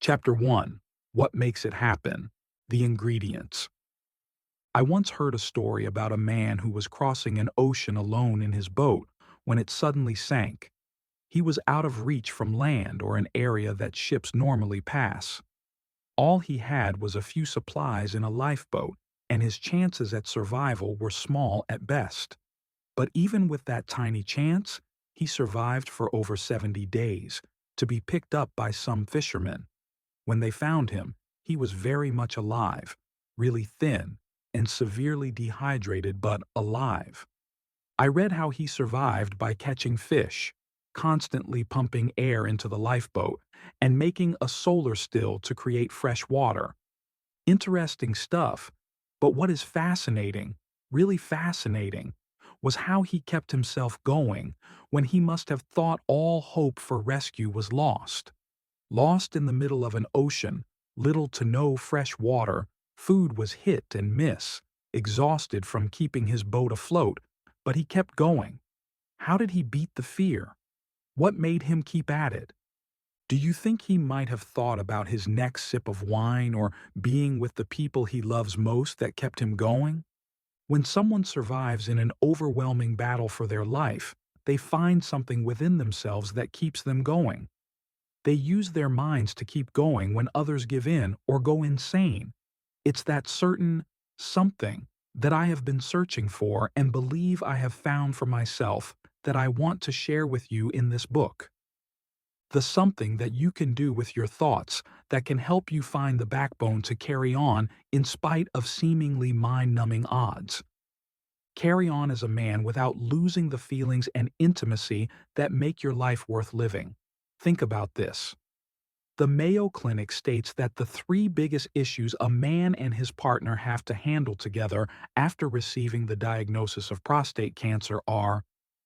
Chapter 1. What Makes It Happen? The Ingredients. I once heard a story about a man who was crossing an ocean alone in his boat when it suddenly sank. He was out of reach from land or an area that ships normally pass. All he had was a few supplies in a lifeboat, and his chances at survival were small at best. But even with that tiny chance, he survived for over 70 days, to be picked up by some fishermen. When they found him, he was very much alive, really thin, and severely dehydrated but alive. I read how he survived by catching fish, constantly pumping air into the lifeboat, and making a solar still to create fresh water. Interesting stuff, but what is fascinating, really fascinating, was how he kept himself going when he must have thought all hope for rescue was lost. Lost in the middle of an ocean, little to no fresh water, food was hit and miss, exhausted from keeping his boat afloat, but he kept going. How did he beat the fear? What made him keep at it? Do you think he might have thought about his next sip of wine or being with the people he loves most that kept him going? When someone survives in an overwhelming battle for their life, they find something within themselves that keeps them going. They use their minds to keep going when others give in or go insane. It's that certain something that I have been searching for and believe I have found for myself that I want to share with you in this book. The something that you can do with your thoughts that can help you find the backbone to carry on in spite of seemingly mind-numbing odds. Carry on as a man without losing the feelings and intimacy that make your life worth living. Think about this. The Mayo Clinic states that the three biggest issues a man and his partner have to handle together after receiving the diagnosis of prostate cancer are: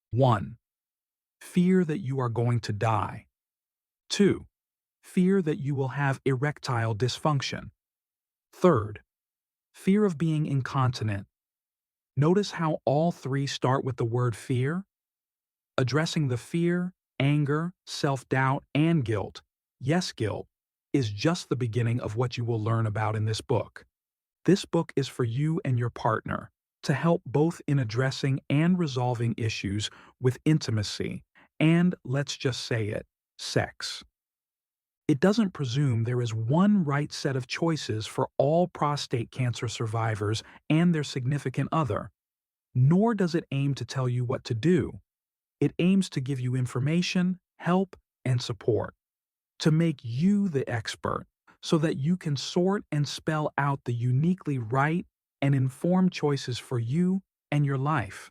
1. Fear that you are going to die. 2. Fear that you will have erectile dysfunction. 3. Fear of being incontinent. Notice how all three start with the word fear? Addressing the fear, anger, self-doubt, and guilt, yes, guilt, is just the beginning of what you will learn about in this book. This book is for you and your partner, to help both in addressing and resolving issues with intimacy and, let's just say it, sex. It doesn't presume there is one right set of choices for all prostate cancer survivors and their significant other, nor does it aim to tell you what to do. It aims to give you information, help, and support, to make you the expert so that you can sort and spell out the uniquely right and informed choices for you and your life.